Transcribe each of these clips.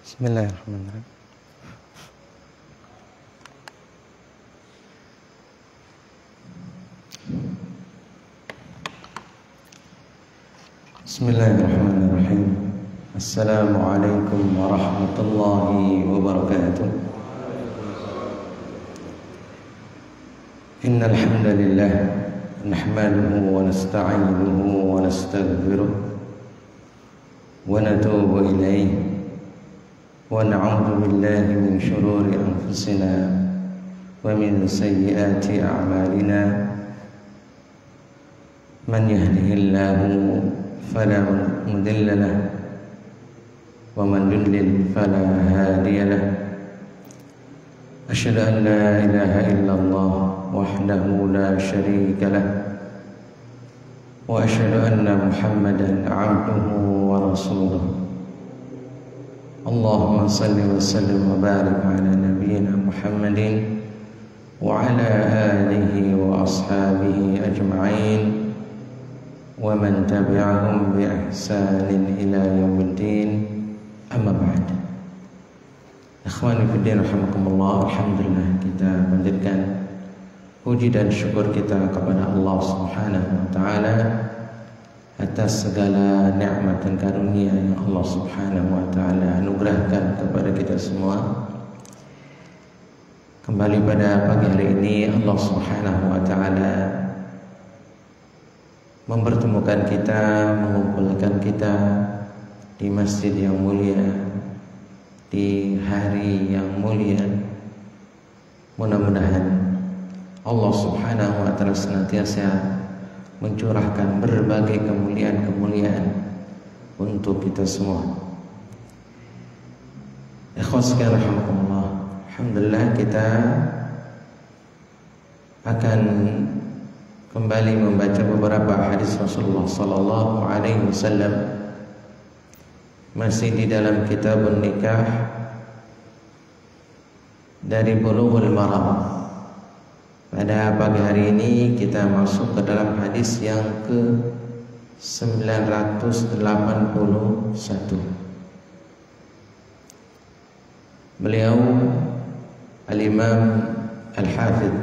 Bismillahirrahmanirrahim. Bismillahirrahmanirrahim. Assalamualaikum warahmatullahi wabarakatuh. Innal hamdalillah nahmaduhu wa nasta'inuhu wa nastaghfiruh wa natubu ilayhi wa na'udzu billahi min shururi anfusina wa min sayyiati a'malina. Man yahdihillahu fala mudilla lahu wa man yudlil fala hadiya lahu. Asyhadu an la ilaha illallah wahdahu la syarika lahu wa asyhadu anna Muhammadan 'abduhu wa rasuluh. Allahumma salli wa sallim wa barik ala nabiyyina Muhammadin wa ala alihi wa ashabihi ajma'in wa man tabi'ahum bi ihsanin ila yaumiddin. Amma ba'd. Ikhwani fiddin rahimakumullah, alhamdulillah kita panjatkan puji dan syukur kita kepada Allah Subhanahu wa taala atas segala nikmat dan karunia yang Allah Subhanahu wa taala anugerahkan kepada kita semua. Kembali pada pagi hari ini Allah Subhanahu wa taala mempertemukan kita, mengumpulkan kita di masjid yang mulia, di hari yang mulia. Mudah-mudahan Allah Subhanahu wa taala senantiasa mencurahkan berbagai kemuliaan-kemuliaan untuk kita semua. Ikhwas sekalian rahimakumullah, alhamdulillah kita akan kembali membaca beberapa hadis Rasulullah sallallahu alaihi wasallam masih di dalam kitabun nikah dari Bulughul Maram. Pada pagi hari ini kita masuk ke dalam hadis yang ke-981. Beliau Al-Imam Al-Hafidh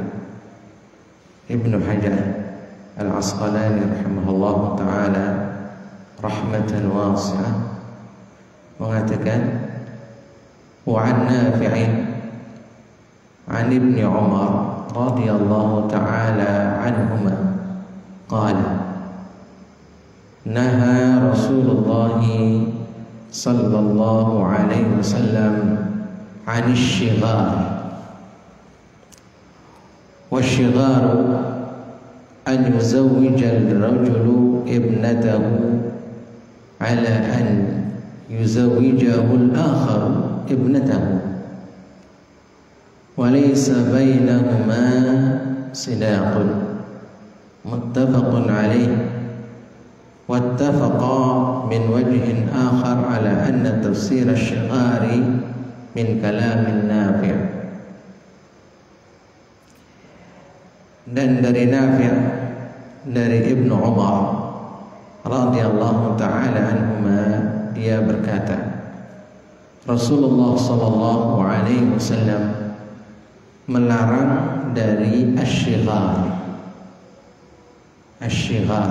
Ibnu Hajar Al-Asqalani rahimahullah ta'ala rahmatan wasi'ah mengatakan, wa an Nafi'in an Ibni Umar radhiyallahu ta'ala anhuma qala naha Rasulullah sallallahu alaihi wasallam 'anil shighar. والشغار أن يزوج الرجل ابنته على أن يزوجه الآخر ابنته وليس بينهما صداق متفق عليه. واتفقا من وجه آخر على أن تفسير الشغار من كلام النافع. Dan dari Nafi' dari Ibnu Umar radhiyallahu ta'ala anhuma, dia berkata, Rasulullah sallallahu alaihi wasallam melarang dari asy-syighar. Asy-syighar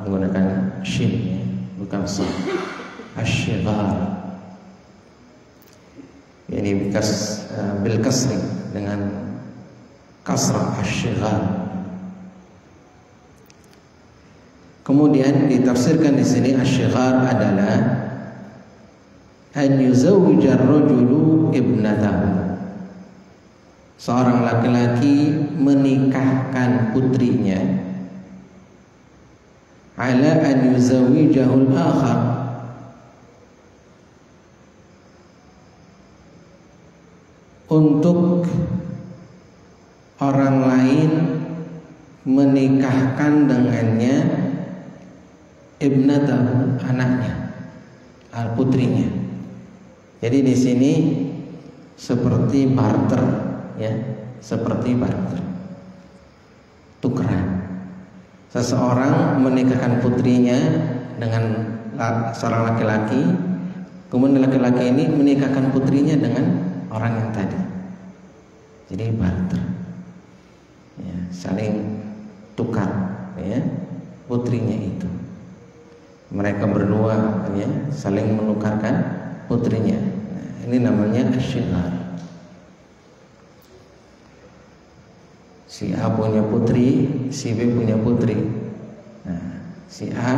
menggunakan shin, bukan sin. Asy-syighar yani bil kasri, dengan kasrah asy-syighar. Kemudian ditafsirkan di sini asy-syighar adalah an yuzawwija ar-rajulu ibnatahu. Seorang laki-laki menikahkan putrinya, ala an yuzawwijahu al-akhar, untuk orang lain menikahkan dengannya ibnatahu, anaknya, putrinya. Jadi di sini seperti barter, ya, seperti barter. tukeran. Seseorang menikahkan putrinya dengan seorang laki-laki, kemudian laki-laki ini menikahkan putrinya dengan orang yang tadi. Jadi barter, ya, saling tukar, ya, putrinya itu. Mereka berdua, ya, saling menukarkan putrinya. Nah, ini namanya asyighar. Si A punya putri, si B punya putri. Nah, si A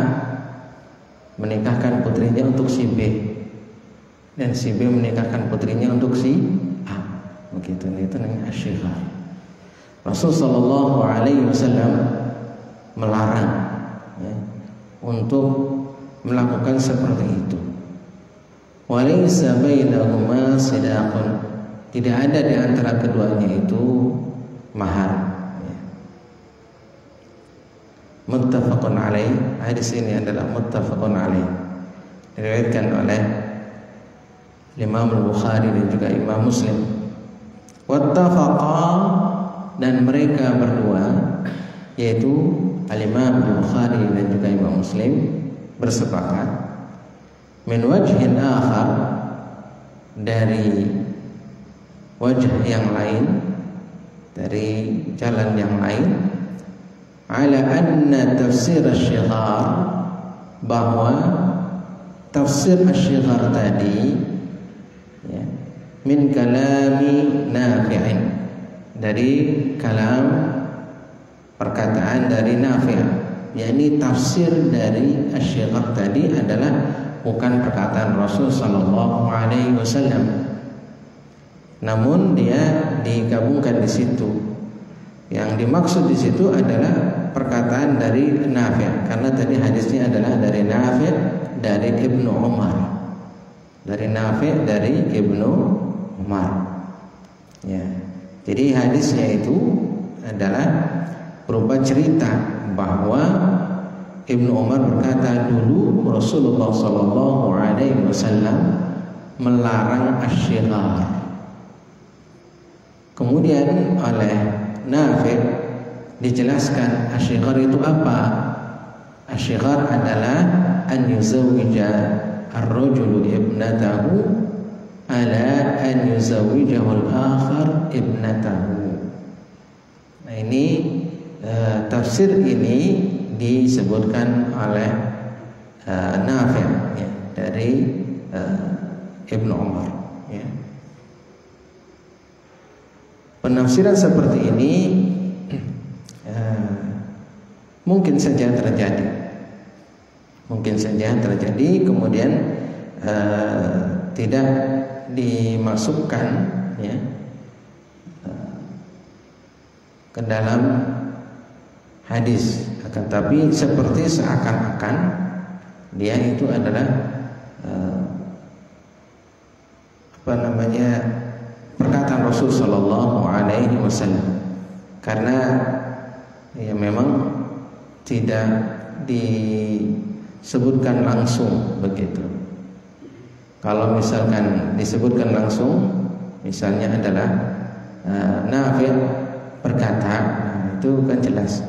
menikahkan putrinya untuk si B, dan si B menikahkan putrinya untuk si A. Begitu, itu namanya asyighar. Rasul sallallahu alaihi wasallam melarang, ya, untuk melakukan seperti itu. Walaysa bainahuma sidaqun, tidak ada di antara keduanya itu mahar. Ya. Muttafaqun alaih. Hadis ini adalah muttafaqun alaih, diriwayatkan oleh Imam Al-Bukhari dan juga Imam Muslim. Wattafaqa, dan mereka berdua, yaitu Al-Imam Al-Bukhari dan juga Imam Muslim, bersepakat min wajhin akhar, dari wajah yang lain, dari jalan yang lain, ala anna tafsir asyighar, bahwa tafsir asyighar tadi, ya, min kalami Nafi'in, dari kalam perkataan dari Nafi', yakni tafsir dari asyighar tadi adalah bukan perkataan Rasul sallallahu alaihi wasallam, namun dia digabungkan di situ. Yang dimaksud di situ adalah perkataan dari Nafi', karena tadi hadisnya adalah dari Nafi', dari Ibnu Umar, dari Nafi', dari Ibnu Umar. Ya, jadi hadisnya itu adalah berupa cerita bahwa Ibnu Umar berkata, dulu Rasulullah sallallahu alaihi wasallam melarang asyighar. Kemudian oleh Nafi' dijelaskan asyighar itu apa. Asyighar adalah an yuzawwija ar-rajulu ibnatahu ala an yuzawwijahu al-akhar ibnatahu. Nah, ini tafsir ini disebutkan oleh Nafi', ya, dari Ibnu Umar, ya. Penafsiran seperti ini mungkin saja terjadi, kemudian tidak dimasukkan, ya, ke dalam hadis, akan tapi seperti seakan-akan dia itu adalah perkataan Rasul sallallahu alaihi wasallam, karena ya memang tidak disebutkan langsung begitu. Kalau misalkan disebutkan langsung, misalnya adalah Nafi' berkata, itu kan jelas.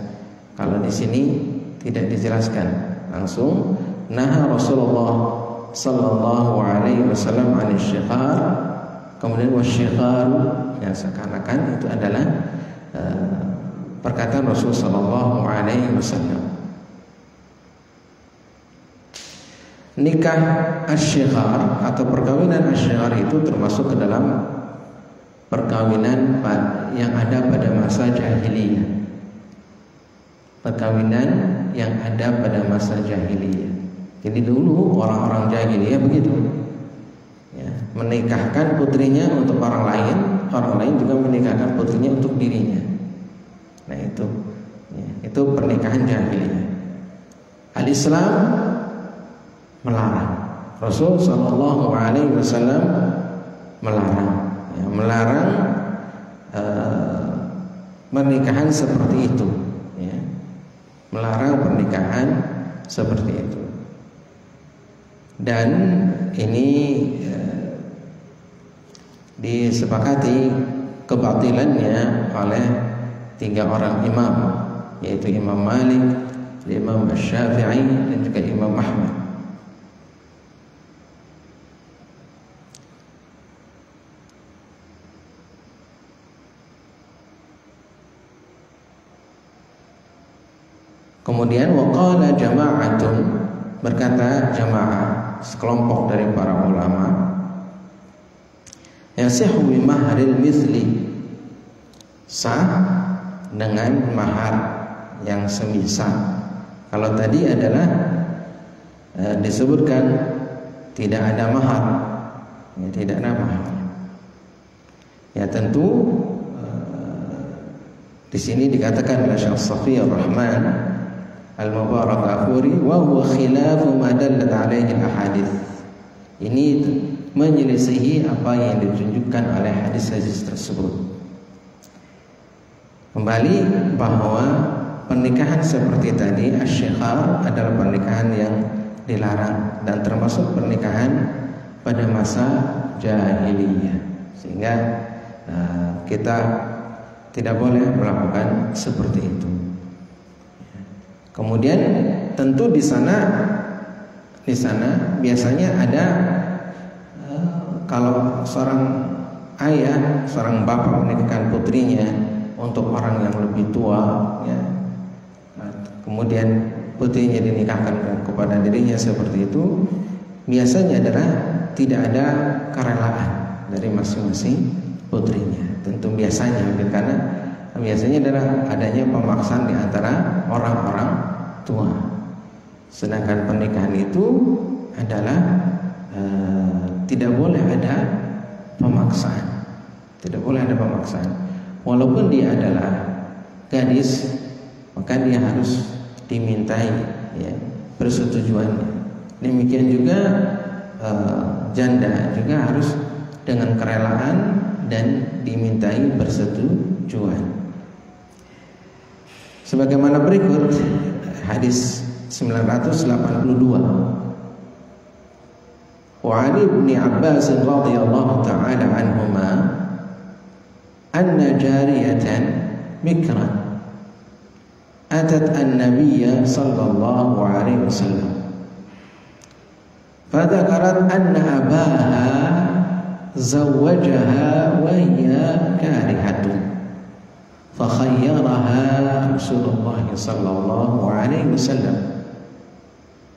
Kalau di sini tidak dijelaskan langsung, nah Rasulullah sallallahu alaihi wasallam an asyighar, kemudian wasyighar, yang seakan-akan itu adalah perkataan Rasul sallallahu alaihi wasallam. Nikah asyighar atau perkawinan asyighar itu termasuk ke dalam perkawinan yang ada pada masa jahiliyah. Perkawinan yang ada pada masa jahiliyah. Jadi dulu orang-orang jahiliyah begitu, ya, menikahkan putrinya untuk orang lain juga menikahkan putrinya untuk dirinya. Nah itu, ya, itu pernikahan jahiliyah. Al-Islam melarang. Rasul sallallahu alaihi wasallam melarang, ya, melarang pernikahan seperti itu, ya, melarang pernikahan seperti itu. Dan ini disepakati kebatilannya oleh 3 orang imam, yaitu Imam Malik, Imam Syafi'i, dan juga Imam Ahmad. Kemudian waqala jama'atun, berkata jamaah, sekelompok dari para ulama, yasihu bi mahril mithli, sah dengan mahar yang semisal. Kalau tadi adalah disebutkan tidak ada mahar, ya, tidak ada mahar. Ya tentu di sini dikatakan oleh Syekh Shafiyur Rahman Al-Mubarakafuri, wa huwa khilafu ma dallat alaihi al-ahadits. Ini menyelisihi apa yang ditunjukkan oleh hadis-hadis tersebut. Kembali bahwa pernikahan seperti tadi asy-syikhar adalah pernikahan yang dilarang dan termasuk pernikahan pada masa jahiliyah, sehingga kita tidak boleh melakukan seperti itu. Kemudian tentu di sana biasanya ada kalau seorang ayah, seorang bapak menikahkan putrinya untuk orang yang lebih tua, ya, kemudian putrinya dinikahkan kepada dirinya seperti itu, biasanya adalah tidak ada kerelaan dari masing-masing putrinya. Tentu biasanya, karena biasanya adalah adanya pemaksaan di antara orang-orang tua. Sedangkan pernikahan itu adalah tidak boleh ada pemaksaan. Tidak boleh ada pemaksaan. Walaupun dia adalah gadis, maka dia harus dimintai, ya, persetujuannya. Demikian juga janda juga harus dengan kerelaan dan dimintai persetujuan. Sebagaimana berikut hadis 982. Wa 'an Ibnu Abbas radhiyallahu ta'ala anhuma anna jariyatan mikran atat an-nabiy sallallahu alaihi wasallam fadhakarat anna abaha zawwajaha wa hiya karihatun fakhayyaraha Rasulullah sallallahu alaihi wasallam.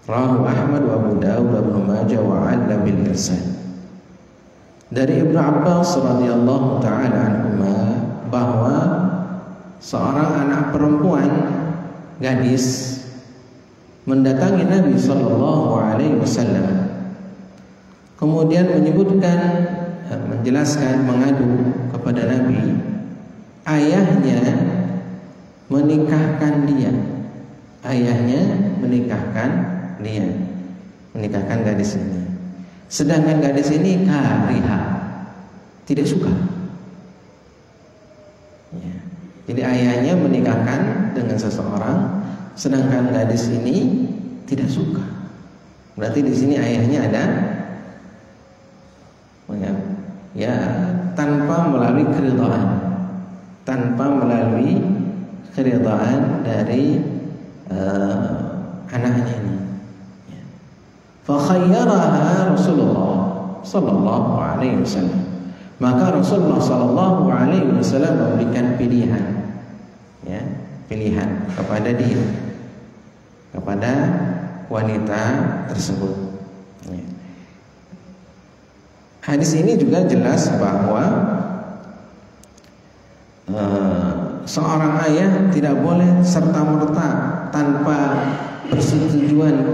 Rawahu Ahmad wa Abu Dawud wa Ibnu Majah wa 'alla bil irsal. Dari Ibnu Abbas radhiyallahu taala anhuma bahwa seorang anak perempuan gadis mendatangi Nabi sallallahu alaihi wasallam, kemudian menyebutkan, menjelaskan, mengadu kepada Nabi, ayahnya menikahkan dia. Ayahnya menikahkan gadis ini. Sedangkan gadis ini kariha, tidak suka. Ya. Jadi ayahnya menikahkan dengan seseorang, sedangkan gadis ini tidak suka. Berarti di sini ayahnya ada, ya, tanpa melalui keridhaan dari anaknya ini. Fakhayyaraha Rasulullah sallallahu alaihi wasallam. Maka Rasulullah sallallahu alaihi wasallam memberikan pilihan, ya, pilihan kepada dia, kepada wanita tersebut. Ya. Hadis ini juga jelas bahwa seorang ayah tidak boleh serta-merta tanpa persetujuan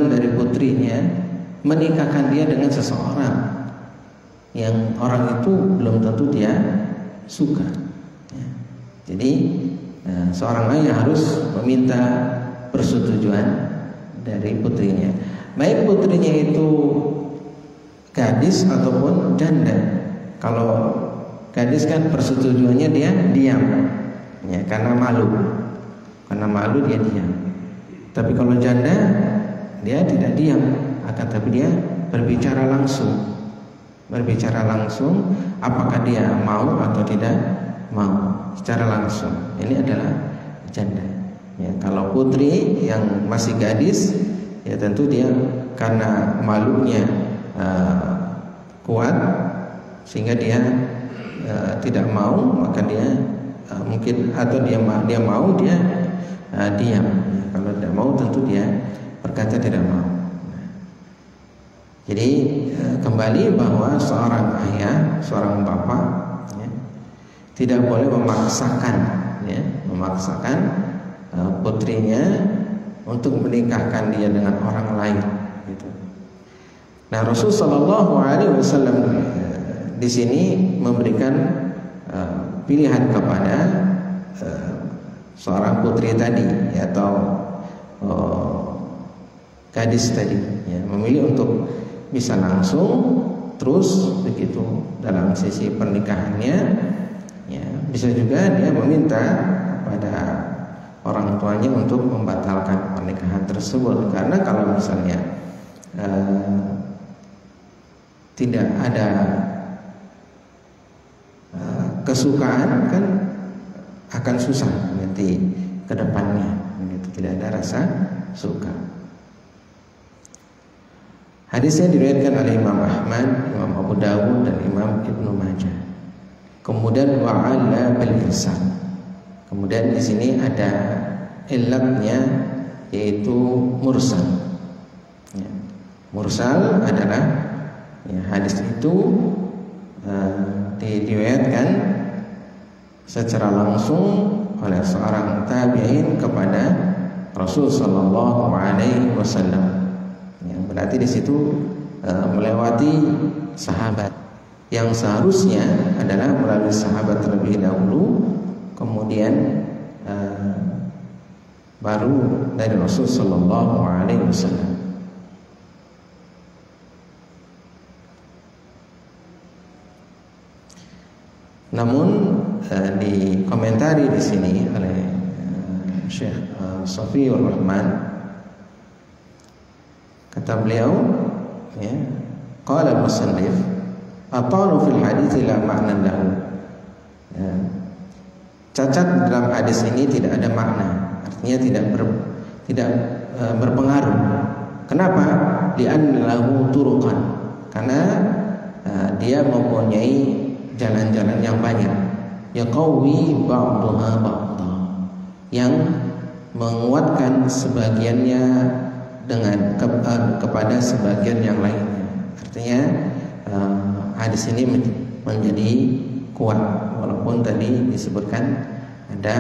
dari putrinya menikahkan dia dengan seseorang yang orang itu belum tentu dia suka. Ya. Jadi seorang ayah harus meminta persetujuan dari putrinya, baik putrinya itu gadis ataupun janda. Kalau gadis kan persetujuannya dia diam, ya, karena malu dia diam. Tapi kalau janda dia tidak diam, akan tapi dia berbicara langsung apakah dia mau atau tidak mau secara langsung. Ini adalah janda. Ya, kalau putri yang masih gadis, ya tentu dia karena malunya kuat sehingga dia tidak mau, maka dia mungkin atau dia mau dia diam. Ya, kalau tidak mau tentu dia berkata tidak mau. Jadi kembali bahwa seorang ayah, seorang bapak, ya, tidak boleh memaksakan putrinya untuk menikahkan dia dengan orang lain. Gitu. Nah, Rasulullah SAW di sini memberikan pilihan kepada seorang putri tadi, ya, atau gadis tadi, ya, memilih untuk bisa langsung terus begitu dalam sisi pernikahannya, ya, bisa juga dia meminta kepada orang tuanya untuk membatalkan pernikahan tersebut. Karena kalau misalnya tidak ada kesukaan, kan akan susah nanti ke depannya, begitu, tidak ada rasa suka. Hadisnya diriwayatkan oleh Imam Ahmad, Imam Abu Dawud, dan Imam Ibnu Majah. Kemudian wa'ala bil irsal. Kemudian di sini ada ilatnya, yaitu mursal. Ya. Mursal adalah, ya, hadis itu diriwayatkan secara langsung oleh seorang tabi'in kepada Rasul sallallahu alaihi wasallam. Yang berarti di situ melewati sahabat yang seharusnya adalah melalui sahabat terlebih dahulu, kemudian baru dari Rasul sallallahu alaihi wasallam. Namun dikomentari di sini oleh Syekh Safiur Rahman, kata beliau, ya, qala al-musannif atanu fil hadits la ma'na lahu. Ya, cacat dalam hadis ini tidak ada makna, artinya tidak berpengaruh. Kenapa? Li'anna lahu turuqan, karena dia mempunyai jalan-jalan yang banyak, yaqawi ba'daha ba'dha, yang menguatkan sebagiannya dengan kepada sebagian yang lainnya. Artinya hadis ini menjadi kuat, walaupun tadi disebutkan ada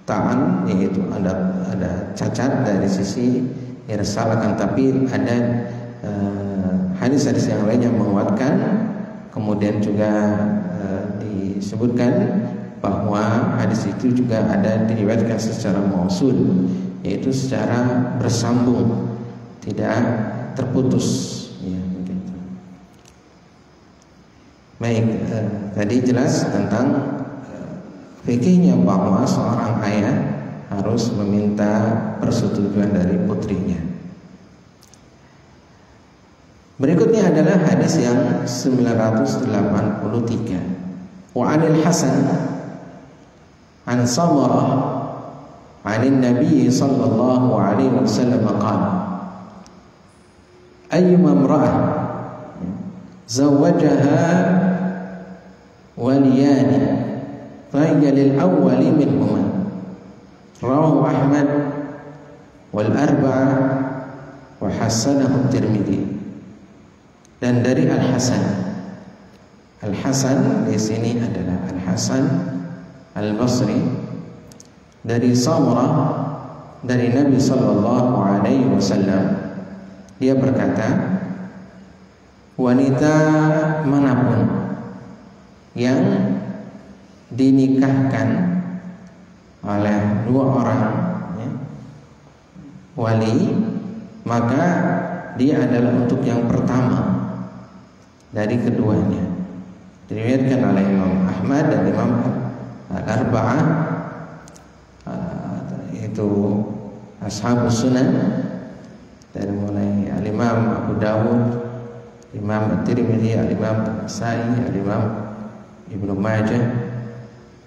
ta'an, yaitu ada cacat dari sisi irsal, akan tapi ada hadis-hadis yang lain yang menguatkan. Kemudian juga disebutkan bahwa hadis itu juga ada diriwayatkan secara mausul, yaitu secara bersambung, tidak terputus, ya, begitu. Baik, tadi jelas tentang fikihnya bahwa seorang ayah harus meminta persetujuan dari putrinya. Berikutnya adalah hadis yang 983. Wa 'anil Hasan an Samurah 'anil Nabi sallallahu alaihi wasallam qala ayyuma imra'ah zawwajaha waliyani fahiya lil awwali minhuma. Rawahu Ahmad wal arba'ah wa hasanahu Tirmidzi. Dan dari Al-Hasan. Al-Hasan di sini adalah Al-Hasan Al-Basri dari Samurah dari Nabi sallallahu alaihi wasallam. Dia berkata, wanita manapun yang dinikahkan oleh dua orang, ya, wali, maka dia adalah untuk yang pertama dari keduanya. Diriwayatkan oleh Imam Ahmad dan Imam Al-Arba'ah, yaitu Ashabus Sunan, dari mulai Al-Imam Abu Dawud, Imam At-Tirmidzi, Al-Imam An-Nasa'i, Al-Imam Ibnu Majah.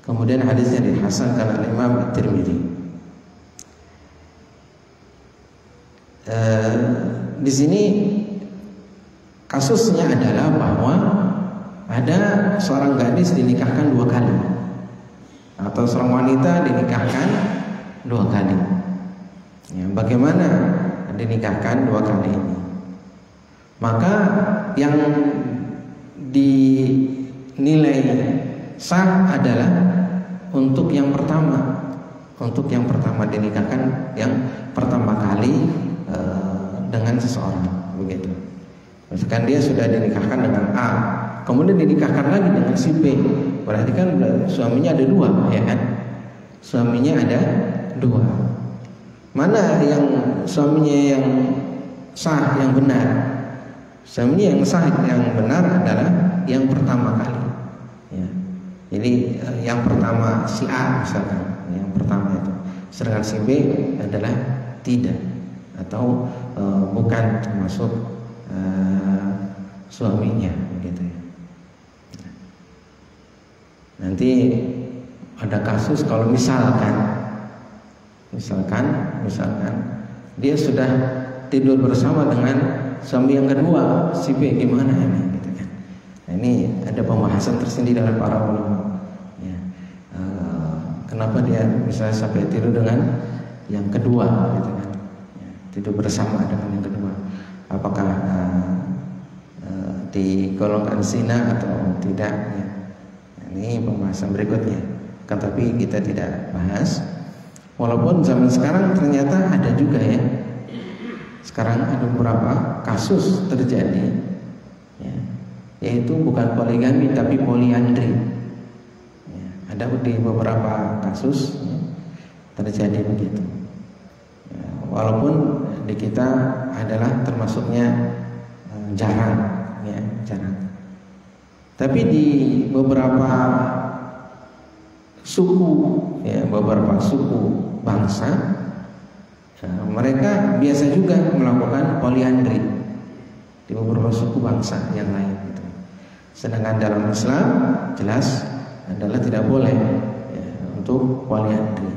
Kemudian hadisnya dihasankan oleh Imam At-Tirmidzi. Di sini kasusnya adalah bahwa ada seorang gadis dinikahkan 2 kali, atau seorang wanita dinikahkan 2 kali. Ya, bagaimana dinikahkan 2 kali ini? Maka yang dinilai sah adalah untuk yang pertama. Untuk yang pertama dinikahkan yang pertama kali dengan seseorang, begitu. Misalkan dia sudah dinikahkan dengan A, kemudian dinikahkan lagi dengan si B, berarti kan suaminya ada 2, ya kan? Suaminya ada 2. Mana yang suaminya yang sah, yang benar? Suaminya yang sah, yang benar adalah yang pertama kali. Ya. Jadi yang pertama si A misalkan, yang pertama itu, sedangkan si B adalah tidak, atau bukan termasuk suaminya, begitu ya. Nanti ada kasus kalau misalkan dia sudah tidur bersama dengan suami yang kedua, si B, gimana ini, gitu kan? Nah, ini ada pembahasan tersendiri dari para ulama. Ya. Kenapa dia misalnya sampai tidur dengan yang kedua, gitu kan? Ya, tidur bersama dengan yang kedua, apakah digolongkan zina atau tidak? Ya. Ini pembahasan berikutnya. Kan tapi kita tidak bahas. Walaupun zaman sekarang ternyata ada juga ya. Sekarang ada beberapa kasus terjadi, ya, yaitu bukan poligami tapi poliandri. Ya, ada di beberapa kasus ya, terjadi begitu. Ya, walaupun di kita adalah termasuknya jarang, ya, jarang. Tapi di beberapa suku, ya, beberapa suku bangsa, mereka biasa juga melakukan poliandri di beberapa suku bangsa yang lain gitu. Sedangkan dalam Islam jelas adalah tidak boleh ya, untuk poliandri.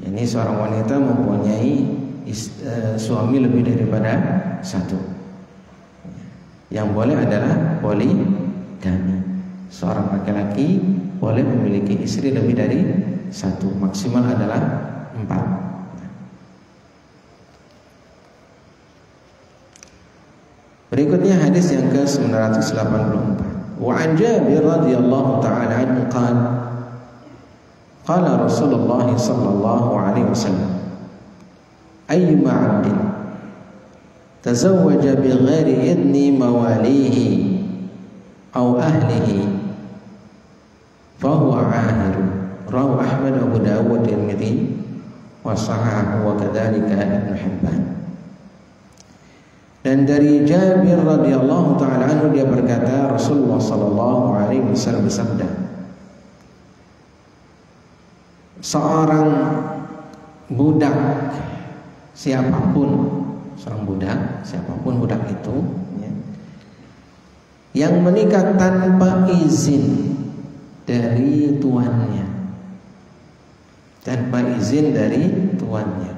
Ya, ini seorang wanita mempunyai suami lebih daripada 1. Yang boleh adalah poligami. Seorang laki-laki boleh memiliki istri lebih dari 1, maksimal adalah 4. Berikutnya hadis yang ke-984. Wa an Jabir radhiyallahu ta'ala anhu qala Rasulullah sallallahu alaihi wasallam ayyuma 'abdin tazawwaja bighairi idni mawalihi aw ahlihi fahuwa 'ahir. Rawahu Ahmad, Abu Dawud, Tirmidzi wa sahahahu wa kadzalika Ibnu Hibban. Dan dari Jabir radhiyallahu taala anhu dia berkata, Rasulullah sallallahu alaihi wasallam bersabda, seorang budak siapapun, seorang budak siapapun budak itu ya, yang menikah tanpa izin dari tuannya, tanpa izin dari tuannya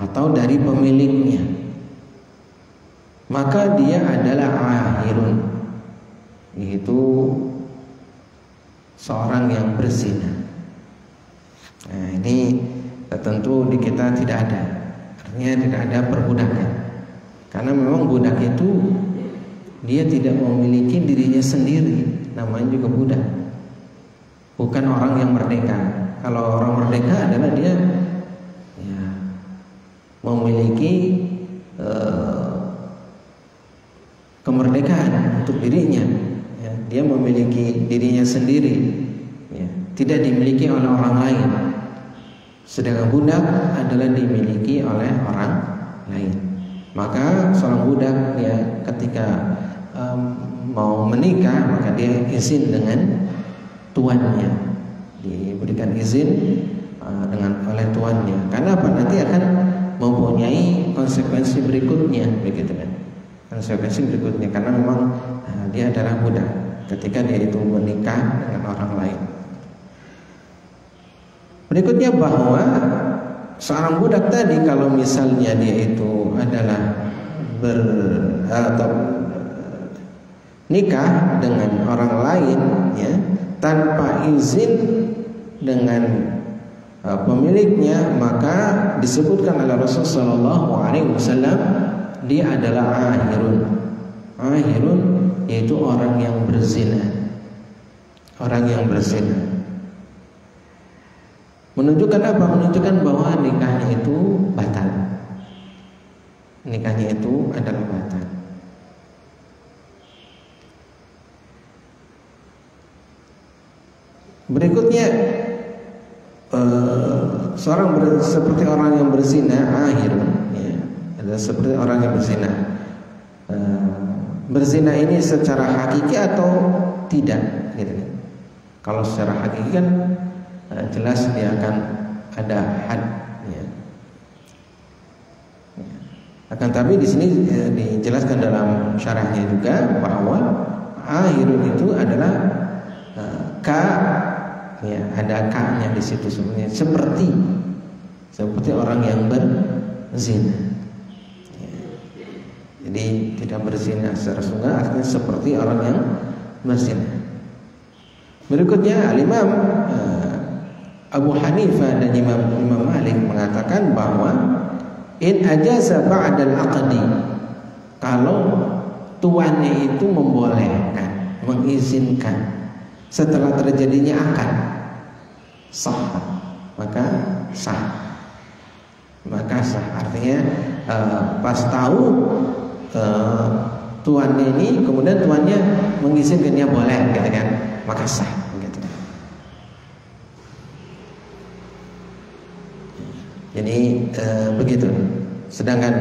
atau dari pemiliknya, maka dia adalah ahirun, yaitu seorang yang berzina. Nah, ini tentu di kita tidak ada, artinya tidak ada perbudakan, karena memang budak itu dia tidak memiliki dirinya sendiri, namanya juga budak, bukan orang yang merdeka. Kalau orang merdeka adalah dia ya, memiliki kemerdekaan untuk dirinya, ya, dia memiliki dirinya sendiri, ya, tidak dimiliki oleh orang lain. Sedangkan budak adalah dimiliki oleh orang lain. Maka seorang budak ya ketika mau menikah maka dia izin dengan tuannya, diberikan izin oleh tuannya. Karena apa? Nanti akan mempunyai konsekuensi berikutnya, begitu kan? Konsekuensi berikutnya, karena memang dia adalah budak. ketika dia itu menikah dengan orang lain. Berikutnya bahwa seorang budak tadi kalau misalnya dia itu adalah atau nikah dengan orang lain ya, tanpa izin dengan pemiliknya, maka disebutkan oleh Rasulullah SAW dia adalah ahirun, yaitu orang yang berzina. Menunjukkan apa? Menunjukkan bahwa nikahnya itu batal. Nikahnya itu adalah batal. Berikutnya seperti orang yang berzina, ahirun ya, adalah seperti orang yang berzina. Berzina ini secara hakiki atau tidak gitu. Kalau secara hakiki kan jelas dia akan ada had ya. Akan tapi di sini dijelaskan dalam syarahnya juga bahwa ahirun itu adalah ka ya, ada ka-nya di situ sebenarnya, seperti orang yang berzina ya. Jadi tidak berzina secara sungguh, artinya seperti orang yang berzina. Berikutnya Al-Imam Abu Hanifah dan Imam Malik mengatakan bahwa in ajaza ba'dal aqdi, kalau tuannya itu membolehkan, mengizinkan setelah terjadinya akad, sah, maka sah. Artinya pas tahu tuannya ini, kemudian tuannya mengizinkan dia boleh, gitu kan, maka sah. Gitu. Jadi begitu. Sedangkan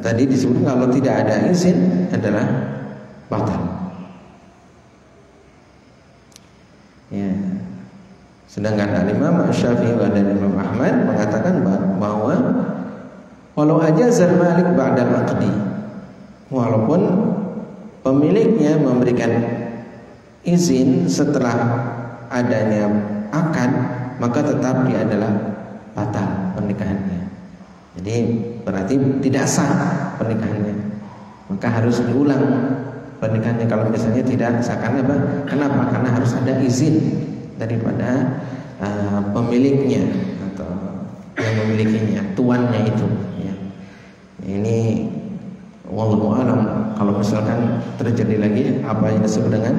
tadi disebut kalau tidak ada izin adalah batal. Ya. Sedangkan Imam Syafi'i dan Imam Ahmad mengatakan bahwa walau ajazal malik ba'dal aqdi, walaupun pemiliknya memberikan izin setelah adanya akad, maka tetap dia adalah batal pernikahannya. Jadi berarti tidak sah pernikahannya, maka harus diulang pernikahannya kalau misalnya tidak sah. Kenapa? Karena harus ada izin daripada pemiliknya atau yang memilikinya, tuannya itu ya. Ini wallahu alam, kalau misalkan terjadi lagi apa yang disebut dengan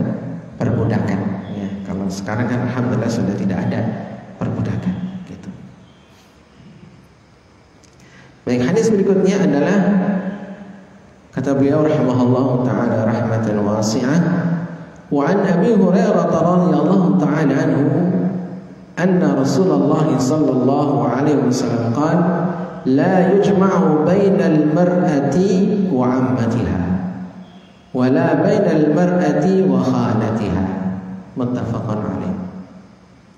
perbudakan ya. Kalau sekarang kan alhamdulillah sudah tidak ada perbudakan gitu. Baik, hadis berikutnya adalah kata beliau rahimahullahu taala rahmatan wasi'ah, wa an Abi Hurairah radhiyallahu taala anhu anna Rasulullah sallallahu alaihi wasallam qala la yujma'u bainal mar'ati wa 'ammatiha wa la bainal mar'ati wa khalatiha, muttafaqun alaih.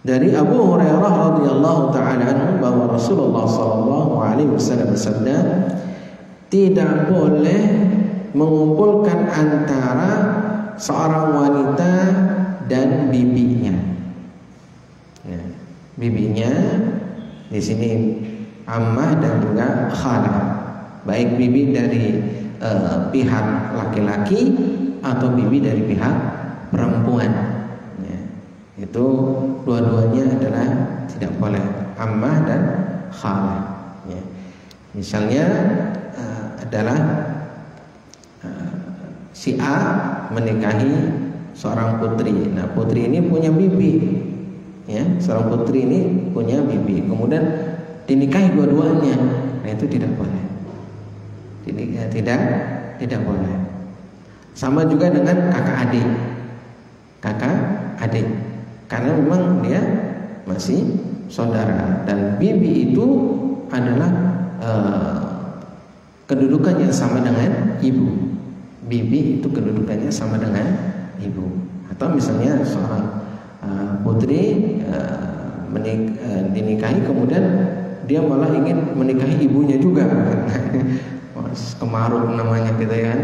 Dari Abu Hurairah radhiyallahu taala anhu bahwa Rasulullah sallallahu alaihi wasallam bersabda, tidak boleh mengumpulkan antara seorang wanita dan bibinya. Ya, bibinya di sini ammah dan juga khalah, baik bibi dari pihak laki-laki atau bibi dari pihak perempuan. Ya, itu dua-duanya adalah tidak boleh, ammah dan khalah. Ya. Misalnya adalah si A menikahi seorang putri. Nah, putri ini punya bibi, ya, seorang putri ini punya bibi. Kemudian dinikahi dua-duanya, nah itu tidak boleh. Tidak boleh. Sama juga dengan kakak adik, karena memang dia masih saudara, dan bibi itu adalah kedudukannya sama dengan ibu. Bibi itu kedudukannya sama dengan ibu. Atau misalnya seorang putri dinikahi, kemudian dia malah ingin menikahi ibunya juga. Mas kemaruk namanya gitu ya.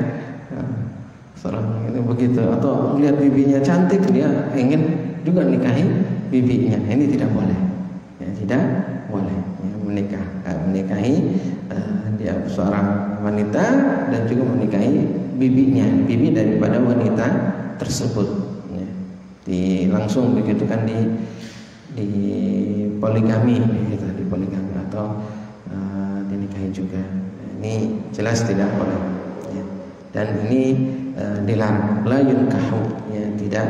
Seorang itu begitu, atau melihat bibinya cantik dia ingin juga nikahi bibinya. Ini tidak boleh. Ya, tidak boleh ya, menikahi dia seorang wanita dan juga menikahi bibinya, bibi daripada wanita tersebut. Ya. Langsung begitu kan di poligami gitu, di poligami atau dinikahi juga. Ini jelas tidak boleh. Ya. Dan ini dilarang, la yunkahu, ya, tidak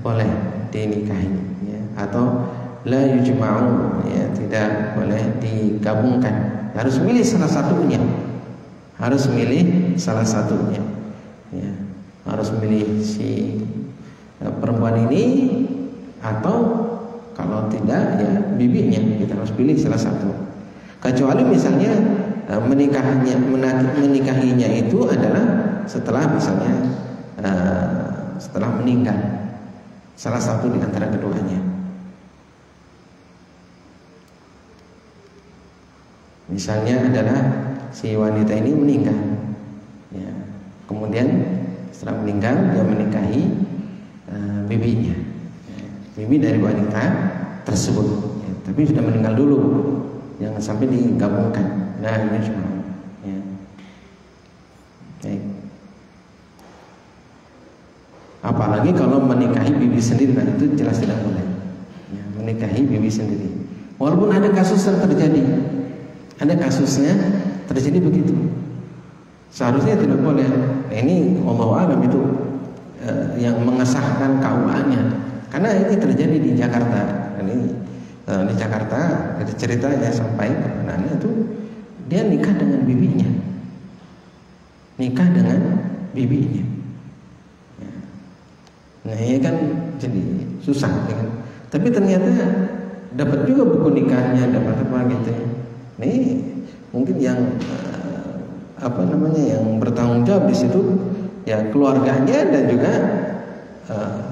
boleh dinikahi, ya. Atau la yujma'u, ya, tidak boleh digabungkan. Harus milih salah satunya. Harus milih salah satunya. Ya. Harus milih si perempuan ini atau kalau tidak ya bibinya. Kita harus pilih salah satu. Kecuali misalnya menikahinya itu adalah setelah misalnya setelah meninggal salah satu di antara keduanya. Misalnya adalah si wanita ini meninggal, ya. Kemudian setelah meninggal dia menikahi bibinya, ya. Bibi dari wanita tersebut, ya. Tapi sudah meninggal dulu, jangan sampai digabungkan. Nah ini cuma, ya. Apalagi kalau menikahi bibi sendiri, nah itu jelas tidak boleh, ya, menikahi bibi sendiri. Walaupun ada kasus yang terjadi, ada kasusnya terjadi begitu, seharusnya tidak boleh. Nah, ini Allah alam itu yang mengesahkan KUA-nya, karena ini terjadi di Jakarta. Ini di Jakarta ada ceritanya sampai kebenarannya itu dia nikah dengan bibinya, nikah dengan bibinya. Nah ini kan jadi susah kan? Tapi ternyata dapat juga buku nikahnya, dapat apa gitu. Ini mungkin yang yang bertanggung jawab di situ ya keluarganya dan juga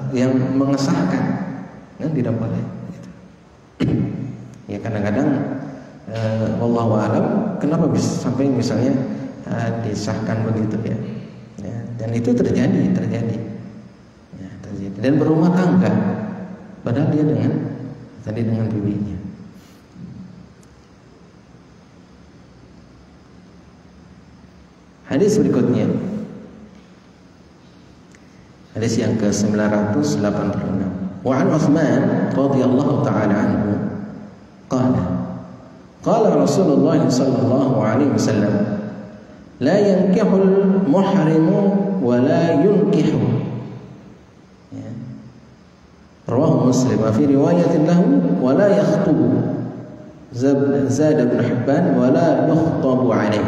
yang mengesahkan, kan tidak boleh. Gitu. Ya kadang-kadang wallahu alam kenapa bisa sampai misalnya disahkan begitu ya. Ya dan itu terjadi. Dan berumah tangga, padahal dia dengan bibinya. Hadis berikutnya, hadis yang ke-986. Wa an Utsman radhiyallahu ta'ala anhu qala Rasulullah sallallahu alaihi wasallam la yankihul muhrimu wa la yunkihu. Rawahu Muslim. Fi riwayatin lahu wa la yakhtubu. Zad Ibn Hibban wa la yukhtabu alaih.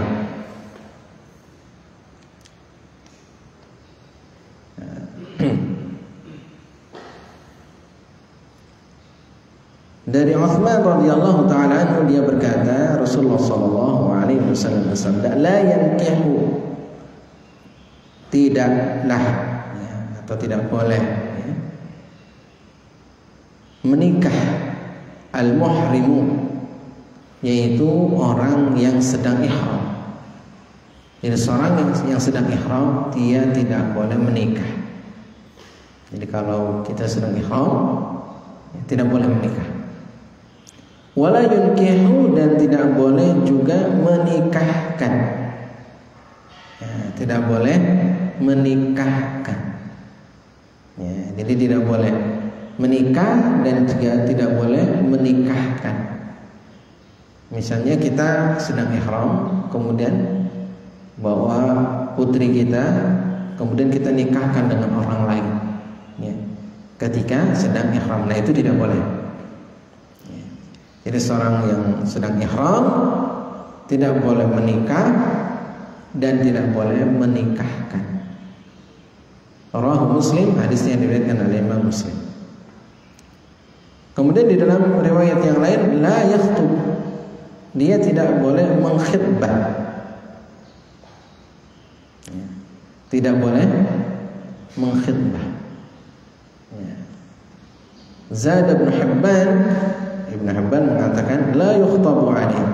Dari Utsman radhiyallahu taala anhu dia berkata, Rasulullah sallallahu alaihi wasallam bersabda, la yankihu, tidaklah ya, atau tidak boleh ya, menikah al-muhrimu, yaitu orang yang sedang ihram. Jadi seorang yang sedang ihram dia tidak boleh menikah. Jadi kalau kita sedang ihram ya, tidak boleh menikah. Wala yunkihu, dan tidak boleh juga menikahkan. Ya, tidak boleh menikahkan. Ya, jadi tidak boleh menikah dan juga tidak boleh menikahkan. Misalnya kita sedang ihram, kemudian bawa putri kita, kemudian kita nikahkan dengan orang lain. Ya, ketika sedang ihram, nah itu tidak boleh. Ya, jadi seorang yang sedang ihram tidak boleh menikah dan tidak boleh menikahkan. Rawahu Muslim, hadisnya diriwayatkan oleh Imam Muslim. Kemudian di dalam riwayat yang lain, la yakhtub, dia tidak boleh mengkhitbah, ya, tidak boleh mengkhitbah. Ya. Zad Ibn Hibban Ibnu Hibban mengatakan la yukhtabu alaihi.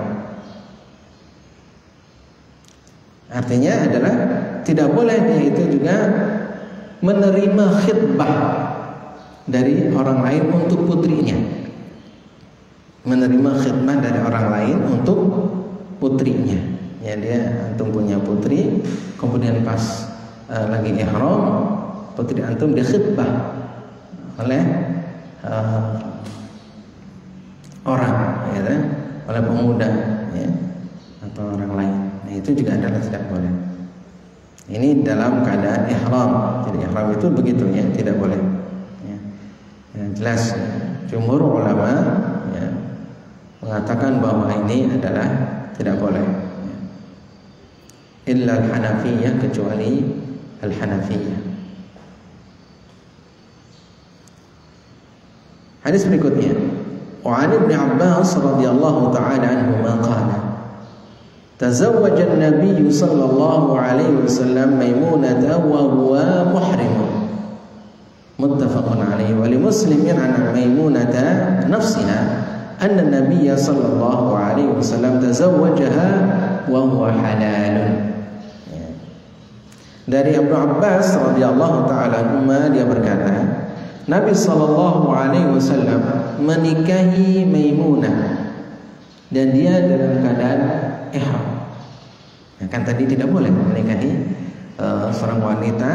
Artinya adalah tidak boleh dia itu juga menerima khitbah dari orang lain untuk putrinya. Menerima khidmah dari orang lain untuk putrinya. Ya, dia antum punya putri, kemudian pas lagi ihram, putri antum dikhidbah oleh orang, ya, oleh pemuda, ya, atau orang lain. Nah, itu juga adalah tidak boleh. Ini dalam keadaan ihram. Jadi ihram itu begitu, ya, tidak boleh. Ya, ya, jelas. Ya. Jumhur ulama, ya, mengatakan bahwa ini adalah tidak boleh. Ya. Illa al-Hanafiyah, kecuali al-Hanafiyah. Hadis berikutnya, wa 'an Ibnu Abbas radhiyallahu ta'ala anhuma qala tazawwaja an-nabiy sallallahu alaihi wasallam Maimunata wa huwa muhrim. Muttafaqun alaihi wa li Muslimin 'an Maimunata nafsiha anna an-nabiy sallallahu alaihi wasallam tazawwajaha wa huwa halal. Dari Ibnu Abbas radhiyallahu ta'ala anhuma, dia berkata, Nabi sallallahu alaihi wasallam menikahi Maimunah dan dia dalam keadaan ihram. Ya, kan tadi tidak boleh menikahi seorang wanita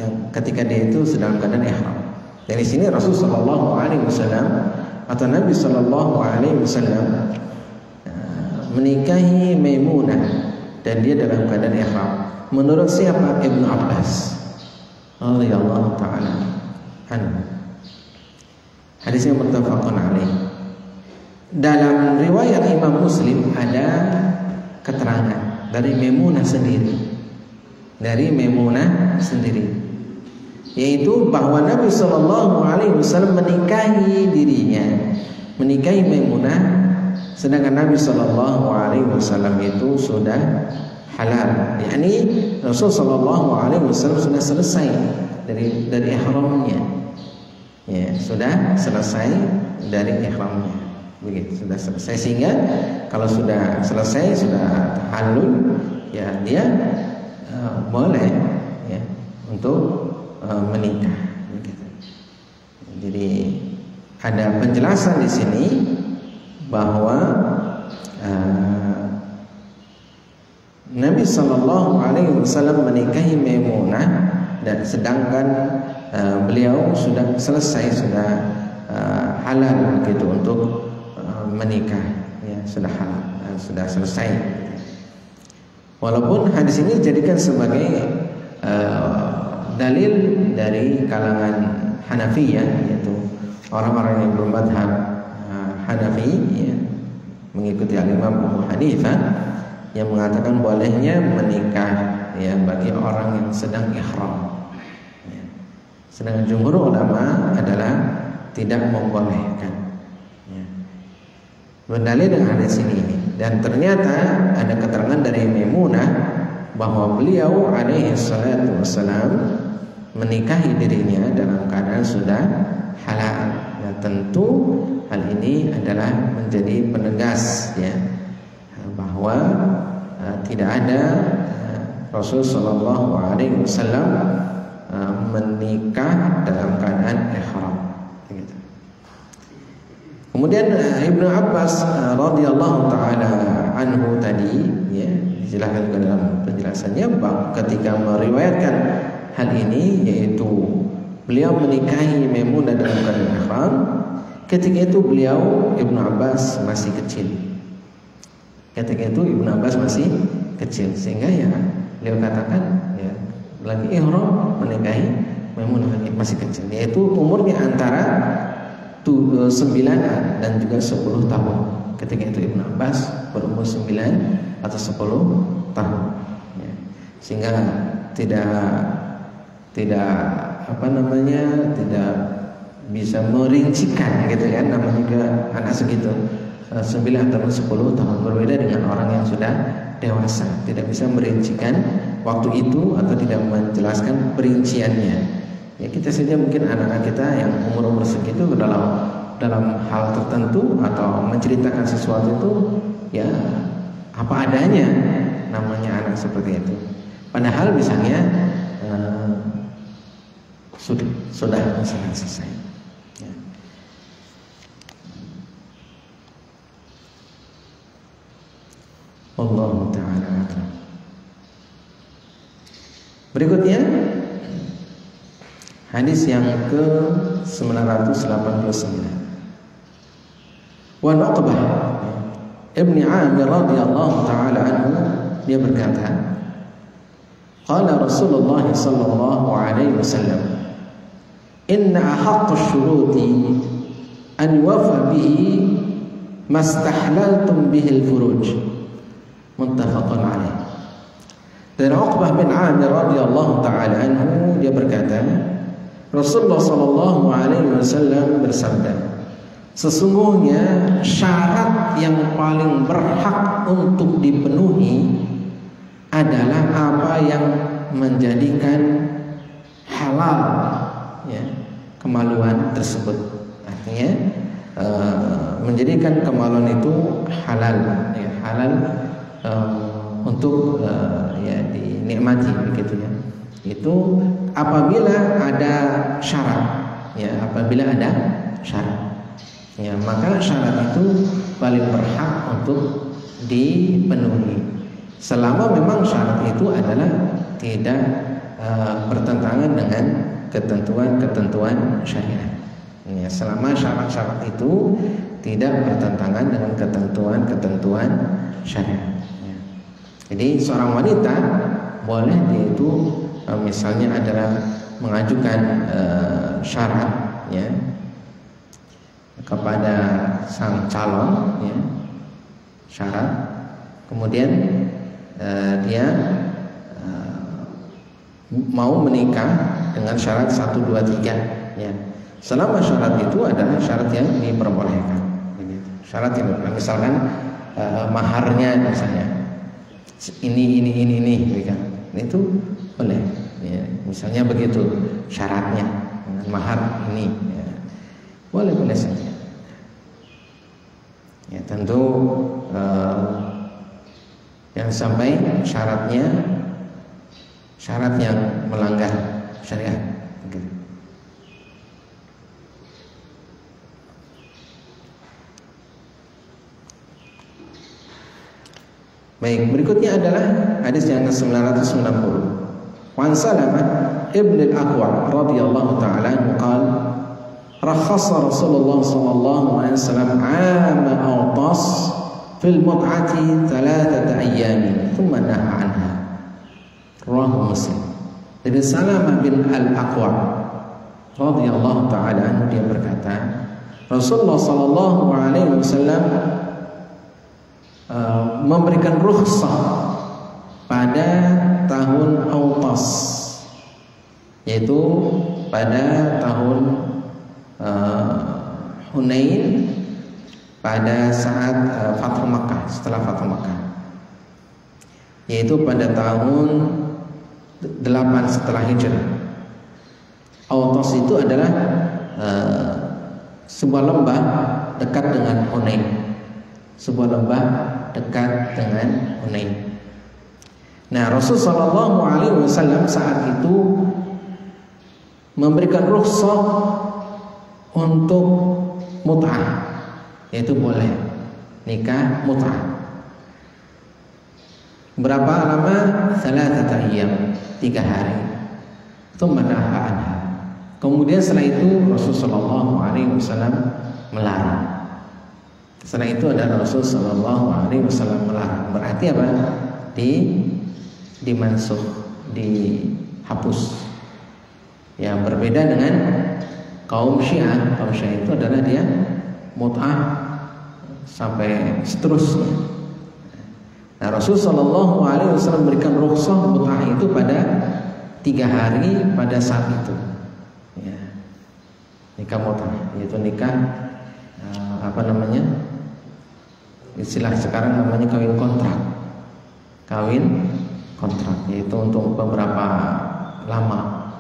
yang ketika dia itu sedang keadaan ihram. Dari sini Rasul sallallahu alaihi wasallam atau Nabi sallallahu alaihi wasallam menikahi Maimunah dan dia dalam keadaan ihram. Menurut siapa? Ibnu Abbas radhiyallahu ta'ala anhu. Hadisnya muttafaqun alaih. Dalam riwayat Imam Muslim ada keterangan dari Maimunah sendiri. Dari Maimunah sendiri, yaitu bahwa Nabi sallallahu alaihi wasallam menikahi dirinya, menikahi Maimunah, sedangkan Nabi sallallahu alaihi wasallam itu sudah halal. yakni Rasul sallallahu alaihi wasallam sudah selesai dari ihramnya. Ya, sudah selesai dari ihramnya. Begitu, sudah selesai, sehingga kalau sudah selesai, sudah halul, ya dia boleh, ya, untuk menikah. Begitu. Jadi ada penjelasan di sini bahwa Nabi sallallahu alaihi wasallam menikahi Maimunah dan sedangkan beliau sudah selesai, sudah halal gitu untuk menikah, ya, sudah halal, sudah selesai. Walaupun hadis ini dijadikan sebagai dalil dari kalangan Hanafiyah, yaitu orang-orang yang bermadhab Hanafi, ya, mengikuti Imam Abu Hanifah, yang mengatakan bolehnya menikah, ya, bagi orang yang sedang ihram. Ya. Sedangkan jumhur ulama adalah tidak membolehkan. Ya. Berdalil dengan hadis ini, dan ternyata ada keterangan dari Maimunah bahwa beliau alaihi salatu wassalam menikahi dirinya dalam keadaan sudah halal. Nah, tentu hal ini adalah menjadi penegas, ya, bahwa tidak ada Rasul sallallahu alaihi wasallam menikah dalam keadaan ihram. Begitu. Kemudian Ibnu Abbas radhiyallahu taala anhu tadi, ya, dijelaskan juga dalam penjelasannya bahwa ketika meriwayatkan hal ini, yaitu beliau menikahi Maimunah dalam keadaan ihram, ketika itu beliau Ibnu Abbas masih kecil. Ketika itu Ibnu Abbas masih kecil, sehingga ya beliau katakan, ya, lagi ihram menikahi Maimunah masih kecil, yaitu umurnya antara 9 dan juga 10 tahun. Ketika itu Ibnu Abbas berumur 9 atau 10 tahun, ya. Sehingga tidak tidak bisa merincikan, gitu kan, namanya juga anak segitu 9 atau 10 tahun, berbeda dengan orang yang sudah dewasa, tidak bisa merincikan waktu itu atau tidak menjelaskan perinciannya. Ya, kita saja mungkin anak-anak kita yang umur segitu dalam dalam hal tertentu atau menceritakan sesuatu itu ya apa adanya, namanya anak seperti itu. Padahal misalnya sudah misalnya selesai. Ya. Wallahu ta'ala a'lam. Berikutnya hadis yang ke-989. Wa Uqbah Ibn Amir radhiyallahu ta'ala anhu, dia berkata, qala Rasulullah sallallahu alaihi wasallam, inna ahaqqa syuruti an wafa bihi mastahlaltum bihi al-furuj. Muttafaqun alaih. Dan Uqbah bin Amir radhiyallahu ta'ala anhu, dia berkata, Rasulullah sallallahu alaihi wasallam bersabda, sesungguhnya syarat yang paling berhak untuk dipenuhi adalah apa yang menjadikan halal ya kemaluan tersebut. Artinya menjadikan kemaluan itu halal ya, halal untuk ya dinikmati begitu ya. Itu apabila ada syarat ya, apabila ada syarat ya, maka syarat itu paling berhak untuk dipenuhi selama memang syarat itu adalah tidak bertentangan dengan ketentuan-ketentuan syariat ya, selama syarat-syarat itu tidak bertentangan dengan ketentuan-ketentuan syariat ya. Jadi seorang wanita boleh dia itu misalnya adalah mengajukan syarat ya kepada sang calon ya, syarat, kemudian dia mau menikah dengan syarat 1, 2, 3 ya. Selama syarat itu adalah syarat yang diperbolehkan begitu. Syarat yang misalkan maharnya misalnya ini kan, itu boleh ya. Misalnya begitu syaratnya dengan mahar ini ya. Boleh saja ya, tentu yang sampai syaratnya syarat yang melanggar syariat begitu. Baik, berikutnya adalah hadis yang ke-990. Wan Salamah ibn al-Aqwa radhiyallahu ta'ala anhu qala rakhasa Rasulullah sallallahu alaihi wasallam 'ama Awtas fil mut'ati 3 ayyam thumma naha anha. Rawahu Muslim. Dari Salamah bin al-Aqwa radhiyallahu ta'ala anhu, dia berkata, Rasulullah sallallahu alaihi wasallam memberikan rukhsah pada tahun Awtas, yaitu pada tahun Hunain, pada saat Fathu Makkah, setelah Fathu Makkah, yaitu pada tahun 8 setelah Hijrah. Awtas itu adalah sebuah lembah dekat dengan Hunain, sebuah lembah dekat dengan Hunain. Nah, Rasulullah SAW saat itu memberikan rukhsah untuk mut'ah, yaitu boleh nikah mut'ah. Berapa lama? 3 ayyam, 3 hari. Tsumma naha anha. Kemudian setelah itu Rasulullah SAW melarang. Setelah itu adalah Rasulullah SAW melarang. Berarti apa? Dimansuh, dihapus. Yang berbeda dengan kaum Syiah. Kaum Syiah itu adalah dia mut'ah sampai seterusnya. Nah, Rasulullah SAW memberikan rukhsah mut'ah itu pada 3 hari pada saat itu. Ya. Nikah mut'ah, yaitu nikah apa namanya? Istilah sekarang namanya kawin kontrak. Kawin kontrak, yaitu untuk beberapa lama,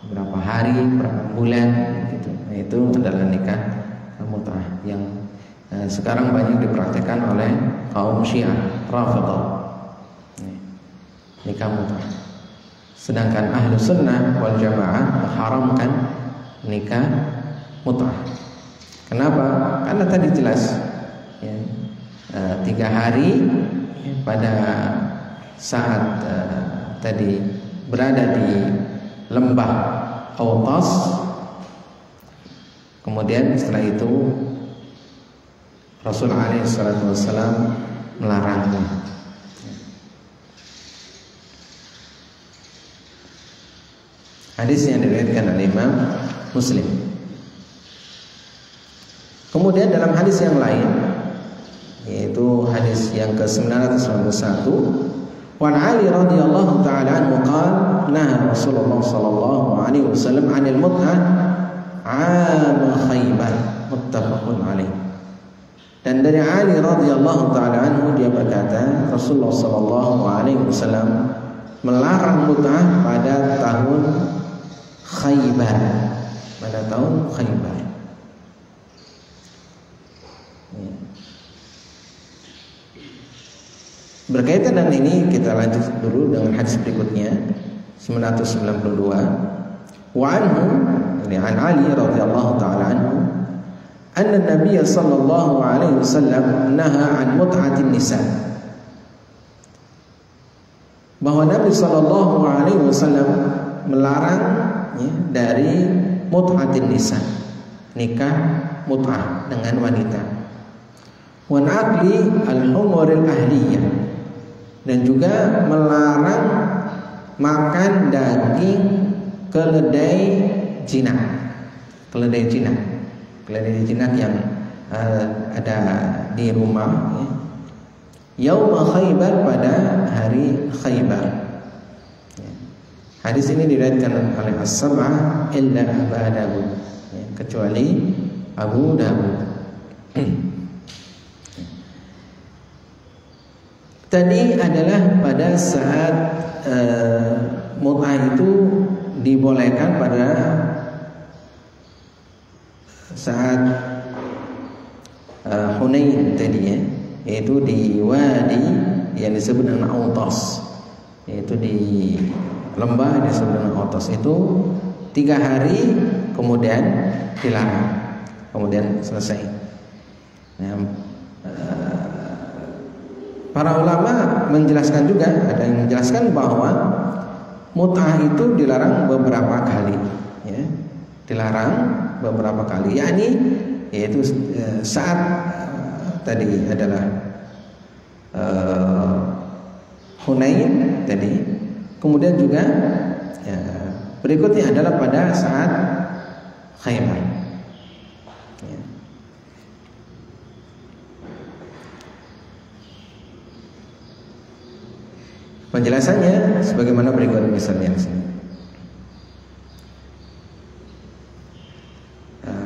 beberapa hari, beberapa bulan gitu. Nah, itu adalah nikah mut'ah yang sekarang banyak dipraktikkan oleh kaum Syiah Rafidhah, nikah mut'ah. Sedangkan ahlu sunnah wal jamaah mengharamkan nikah mut'ah. Kenapa? Karena tadi jelas ya, 3 hari ya, pada saat tadi berada di lembah Autas, kemudian setelah itu Rasul alaihi salatu wassalam melarangnya. Hadis yang diriwayatkan oleh Imam Muslim. Kemudian dalam hadis yang lain, yaitu hadis yang ke-991, Wan Ali radhiyallahu ta'ala anhu qala naha Rasulullah sallallahu alaihi wasallam 'anil mut'ah 'am Khaybar, muttafaqun alaih. Dan dari Ali radhiyallahu ta'ala anhu dia berkata, Rasulullah sallallahu alaihi wasallam melarang mut'ah pada tahun Khaybar, pada tahun Khaybar. Berkaitan dengan ini kita lanjut dulu dengan hadis berikutnya 992. Wa anhu, yani an Ali radhiyallahu ta'ala anhu, anna Nabiy sallallahu alaihi wasallam naha an mut'atin nisa. Bahwa Nabi sallallahu alaihi wasallam melarang ya, dari mut'atin nisa, nikah mut'ah dengan wanita. Wa naqli al-humuril ahliyah, dan juga melarang makan daging keledai jinak. Keledai jinak yang ada di rumah ya. Yaum Khaybar, pada hari Khaybar ya. Hadis ini diriwayatkan oleh As-Sab'ah illa Abu Dawud ya, kecuali Abu Dawud. Tadi adalah pada saat mut'ah itu dibolehkan pada saat Hunain tadi ya, yaitu di wadi yang disebut dengan Autas, yaitu di lembah yang disebut dengan Autas itu 3 hari kemudian dilarang, kemudian selesai. Nah, para ulama menjelaskan juga, ada yang menjelaskan bahwa mut'ah itu dilarang beberapa kali ya. Dilarang beberapa kali, yakni yaitu saat tadi adalah Hunain tadi, kemudian juga ya, berikutnya adalah pada saat Khaybar ya. Penjelasannya sebagaimana berikut misalnya di sini.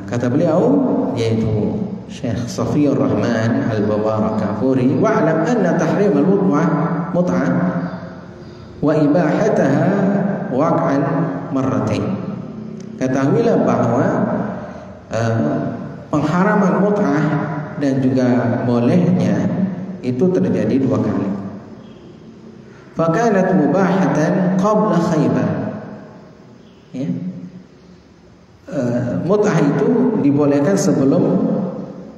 Kata beliau yaitu Syekh Safiyur Rahman Al-Babarakafuri, wa'lam anna tahrim al-mut'ah wa ibahataha waq'an marratain. Ketahuilah bahwa pengharaman mut'ah dan juga bolehnya itu terjadi 2 kali. Fakanat mubahatan qabla Khaybar ya. Mut'ah itu dibolehkan sebelum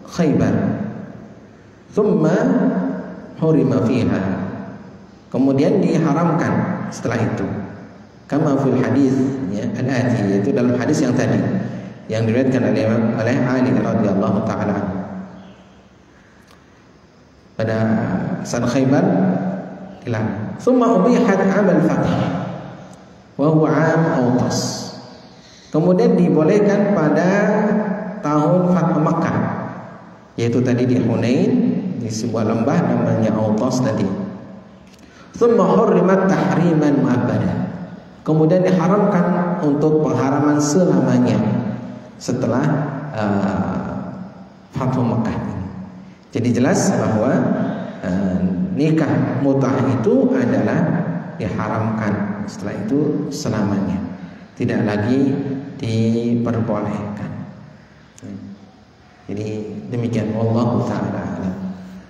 Khaybar. Thumma hurima fiha, kemudian diharamkan setelah itu. Kama fil hadis ya, al-ati, yaitu dalam hadis yang tadi yang diriwayatkan oleh Ali radhiyallahu taala. Pada saat Khaybar dilarang. Thumma ubihat 'am al-fath wa huwa 'am Autas. Kemudian dibolehkan pada tahun Fathu Makkah, yaitu tadi di Hunain, di sebuah lembah namanya Autas tadi. Thumma hurrimat tahriman mu'abbada, kemudian diharamkan untuk pengharaman selamanya setelah Fathu Makkah. Jadi jelas bahwa nikah mut'ah itu adalah diharamkan setelah itu selamanya, tidak lagi diperbolehkan. Jadi demikian, wallahu taala alam.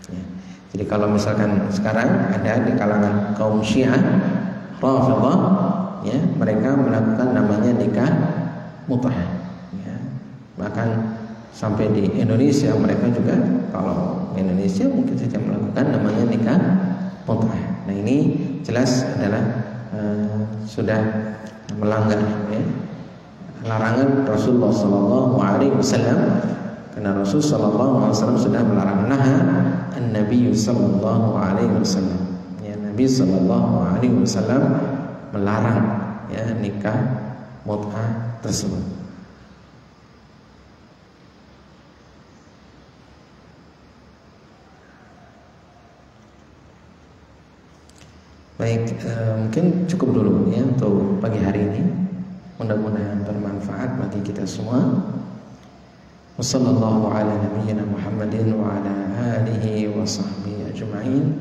Ya. Jadi kalau misalkan sekarang ada di kalangan kaum Syiah Rafidhah, ya, mereka melakukan namanya nikah mut'ah. Ya. Bahkan sampai di Indonesia mereka juga, kalau Indonesia mungkin saja melakukan namanya nikah mut'ah. Nah ini jelas adalah sudah melanggar, ya, larangan Rasulullah SAW. Karena Rasul sallallahu alaihi wasallam sudah melarang, naha an-nabiy sallallahu alaihi wasallam. Ya, Nabi sallallahu alaihi wasallam melarang, ya, nikah mut'ah tersebut. Baik, mungkin cukup dulu ya untuk pagi hari ini. Mudah-mudahan bermanfaat bagi kita semua. Wassallallahu ala nabiyyina Muhammadin wa ala alihi wa sahbihi ajma'in.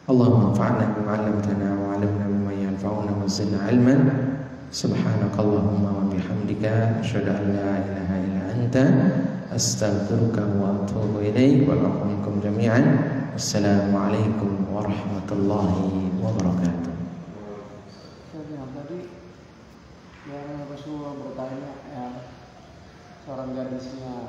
Allahumma anfa'na bima 'allamtana wa 'allimna mimma yanfa'una wa zidna 'ilman. Subhanakallahumma wa bihamdika asyhadu an la ilaha illa anta astaghfiruka wa atubu ilaik. Wa lakum jami'an. Wassalamualaikum warahmatullahi wabarakatuh. Yang tadi yang Rasulullah bertanya, seorang gadisnya